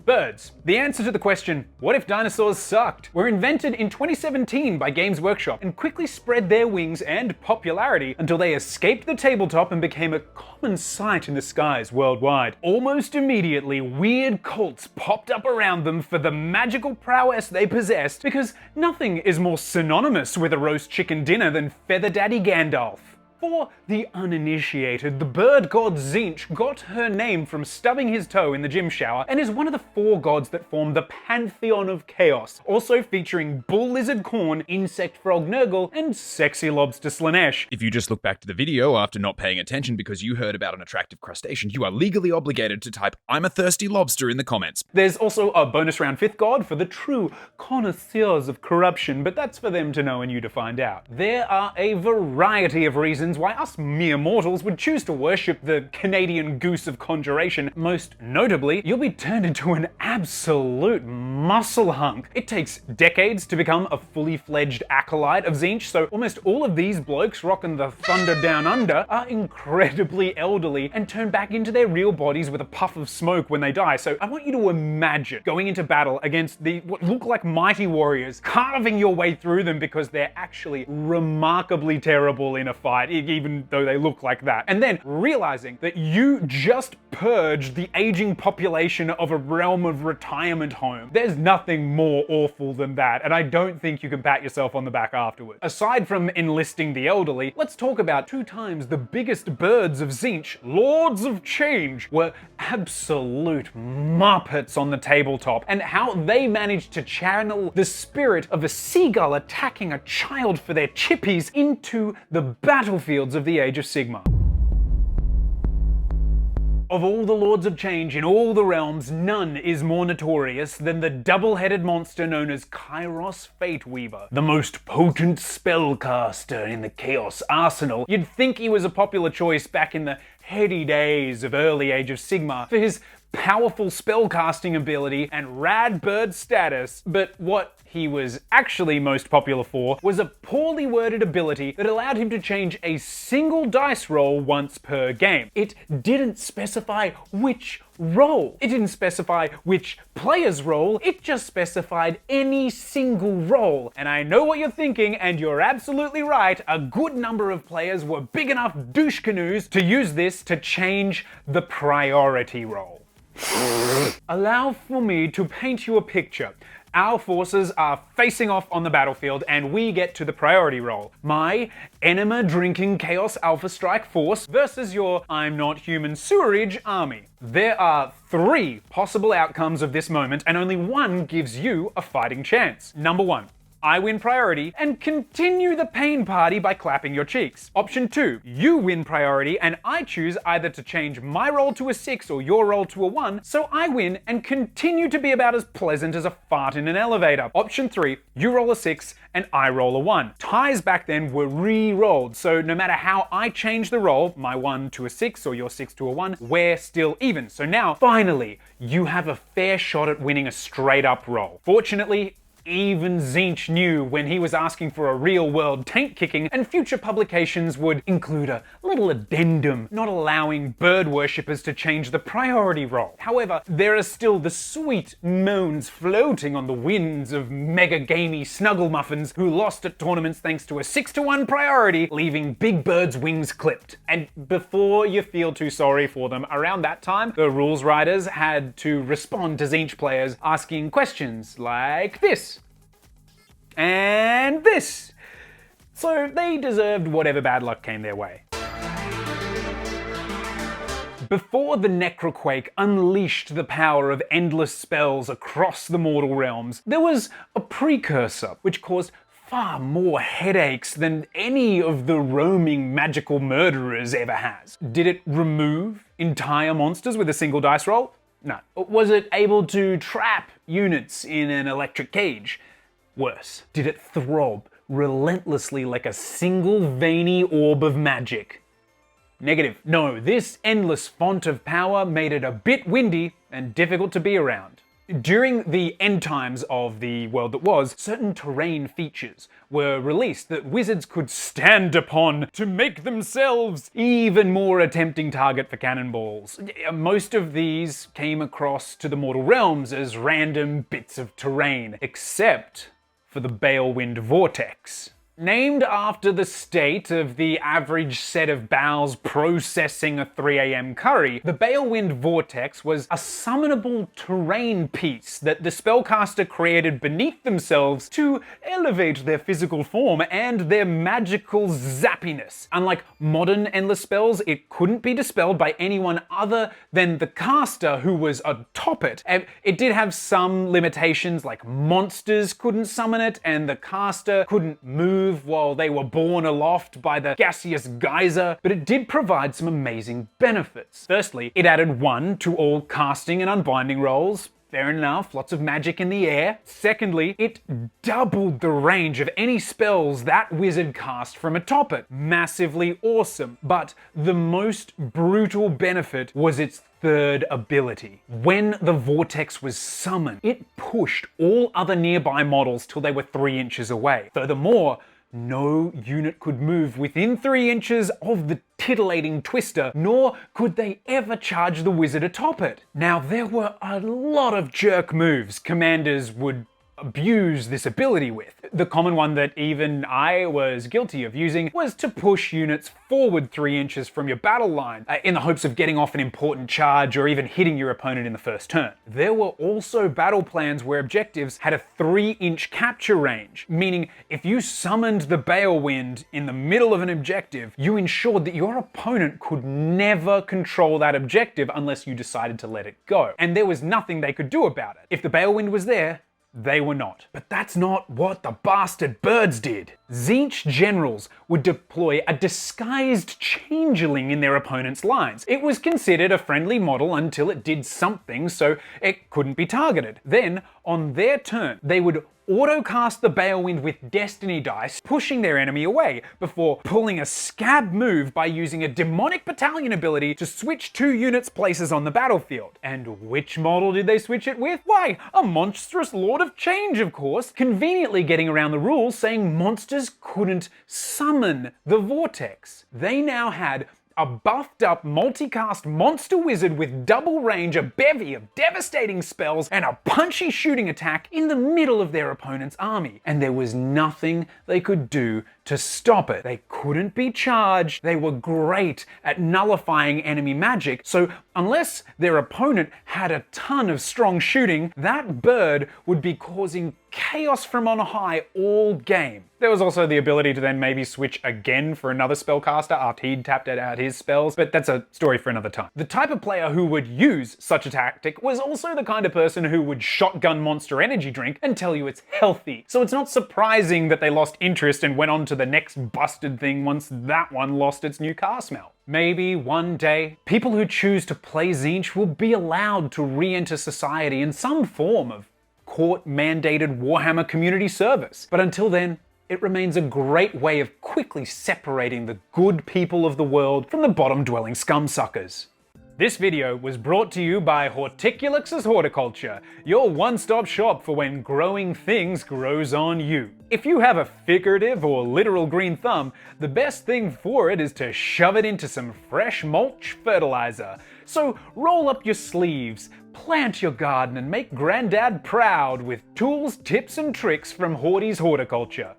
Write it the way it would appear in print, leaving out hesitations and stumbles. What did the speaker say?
Birds. The answer to the question, what if dinosaurs sucked, were invented in 2017 by Games Workshop and quickly spread their wings and popularity until they escaped the tabletop and became a common sight in the skies worldwide. Almost immediately, weird cults popped up around them for the magical prowess they possessed, because nothing is more synonymous with a roast chicken dinner than Feather Daddy Gandalf. For the uninitiated, the bird god Tzeentch got her name from stubbing his toe in the gym shower and is one of the 4 gods that form the Pantheon of Chaos, also featuring bull lizard Khorne, insect frog Nurgle, and sexy lobster Slaanesh. If you just look back to the video after not paying attention because you heard about an attractive crustacean, you are legally obligated to type "I'm a thirsty lobster" in the comments. There's also a bonus round 5th god for the true connoisseurs of corruption, but that's for them to know and you to find out. There are a variety of reasons why us mere mortals would choose to worship the Canadian goose of conjuration. Most notably, you'll be turned into an absolute muscle hunk. It takes decades to become a fully fledged acolyte of Tzeentch, so almost all of these blokes rocking the Thunder Down Under are incredibly elderly and turn back into their real bodies with a puff of smoke when they die. So I want you to imagine going into battle against what look like mighty warriors, carving your way through them because they're actually remarkably terrible in a fight, even though they look like that. And then realizing that you just purged the aging population of a realm of retirement home. There's nothing more awful than that, and I don't think you can pat yourself on the back afterwards. Aside from enlisting the elderly, let's talk about 2 times the biggest birds of Tzeentch, Lords of Change, were absolute muppets on the tabletop, and how they managed to channel the spirit of a seagull attacking a child for their chippies into the battlefields of the Age of Sigmar. Of all the Lords of Change in all the realms, none is more notorious than the double-headed monster known as Kairos Fateweaver, the most potent spellcaster in the Chaos Arsenal. You'd think he was a popular choice back in the heady days of early Age of Sigmar for his powerful spellcasting ability and rad bird status, but what he was actually most popular for was a poorly worded ability that allowed him to change a single dice roll once per game. It didn't specify which roll. It didn't specify which player's roll. It just specified any single roll. And I know what you're thinking, and you're absolutely right. A good number of players were big enough douche canoes to use this to change the priority roll. Allow for me to paint you a picture. Our forces are facing off on the battlefield and we get to the priority roll. My enema-drinking Chaos Alpha Strike force versus your I'm not human sewerage army. There are 3 possible outcomes of this moment and only one gives you a fighting chance. Number 1. I win priority and continue the pain party by clapping your cheeks. Option 2, you win priority and I choose either to change my roll to a 6 or your roll to a 1, so I win and continue to be about as pleasant as a fart in an elevator. Option 3, you roll a 6 and I roll a 1. Ties back then were re-rolled, so no matter how I change the roll, my 1 to a 6 or your 6 to a 1, we're still even. So now, finally, you have a fair shot at winning a straight up roll. Fortunately, even Tzeentch knew when he was asking for a real-world taint kicking, and future publications would include a little addendum not allowing bird worshippers to change the priority roll. However, there are still the sweet moans floating on the winds of mega gamey snuggle muffins who lost at tournaments thanks to a 6-1 priority, leaving Big Bird's wings clipped. And before you feel too sorry for them, around that time, the rules writers had to respond to Tzeentch players asking questions like this. And this. So they deserved whatever bad luck came their way. Before the Necroquake unleashed the power of endless spells across the mortal realms, there was a precursor which caused far more headaches than any of the roaming magical murderers ever has. Did it remove entire monsters with a single dice roll? No. Was it able to trap units in an electric cage? Worse, did it throb relentlessly like a single veiny orb of magic? Negative. No, this endless font of power made it a bit windy and difficult to be around. During the end times of the world that was, certain terrain features were released that wizards could stand upon to make themselves even more a tempting target for cannonballs. Most of these came across to the mortal realms as random bits of terrain, except for the Balewind Vortex. Named after the state of the average set of bowels processing a 3 a.m. curry, the Balewind Vortex was a summonable terrain piece that the spellcaster created beneath themselves to elevate their physical form and their magical zappiness. Unlike modern endless spells, it couldn't be dispelled by anyone other than the caster who was atop it. It did have some limitations, like monsters couldn't summon it, and the caster couldn't move while they were borne aloft by the gaseous geyser, but it did provide some amazing benefits. Firstly, it added 1 to all casting and unbinding rolls. Fair enough, lots of magic in the air. Secondly, it doubled the range of any spells that wizard cast from atop it. Massively awesome. But the most brutal benefit was its third ability. When the Vortex was summoned, it pushed all other nearby models till they were 3 inches away. Furthermore, no unit could move within 3 inches of the titillating twister, nor could they ever charge the wizard atop it. Now, there were a lot of jerk moves commanders would abuse this ability with. The common one that even I was guilty of using was to push units forward 3 inches from your battle line in the hopes of getting off an important charge or even hitting your opponent in the first turn. There were also battle plans where objectives had a 3-inch capture range, meaning if you summoned the Balewind in the middle of an objective, you ensured that your opponent could never control that objective unless you decided to let it go. And there was nothing they could do about it. If the Balewind was there, they were not. But that's not what the bastard birds did. Tzeentch generals would deploy a disguised changeling in their opponent's lines. It was considered a friendly model until it did something so it couldn't be targeted. Then, on their turn, they would auto-cast the Balewind with Destiny dice, pushing their enemy away, before pulling a scab move by using a Demonic Battalion ability to switch 2 units' places on the battlefield. And which model did they switch it with? Why, a monstrous Lord of Change, of course, conveniently getting around the rules saying monsters couldn't summon the Vortex. They now had a buffed up multicast monster wizard with double range, a bevy of devastating spells, and a punchy shooting attack in the middle of their opponent's army. And there was nothing they could do to stop it. They couldn't be charged. They were great at nullifying enemy magic, so unless their opponent had a ton of strong shooting, that bird would be causing chaos from on high all game. There was also the ability to then maybe switch again for another spellcaster after he'd tapped out his spells, but that's a story for another time. The type of player who would use such a tactic was also the kind of person who would shotgun Monster Energy drink and tell you it's healthy. So it's not surprising that they lost interest and went on to the next busted thing once that one lost its new car smell. Maybe one day, people who choose to play Tzeentch will be allowed to re-enter society in some form of court-mandated Warhammer community service. But until then, it remains a great way of quickly separating the good people of the world from the bottom-dwelling scumsuckers. This video was brought to you by Horticulix's Horticulture, your one-stop shop for when growing things grows on you. If you have a figurative or literal green thumb, the best thing for it is to shove it into some fresh mulch fertilizer. So roll up your sleeves, plant your garden, and make Granddad proud with tools, tips, and tricks from Horty's Horticulture.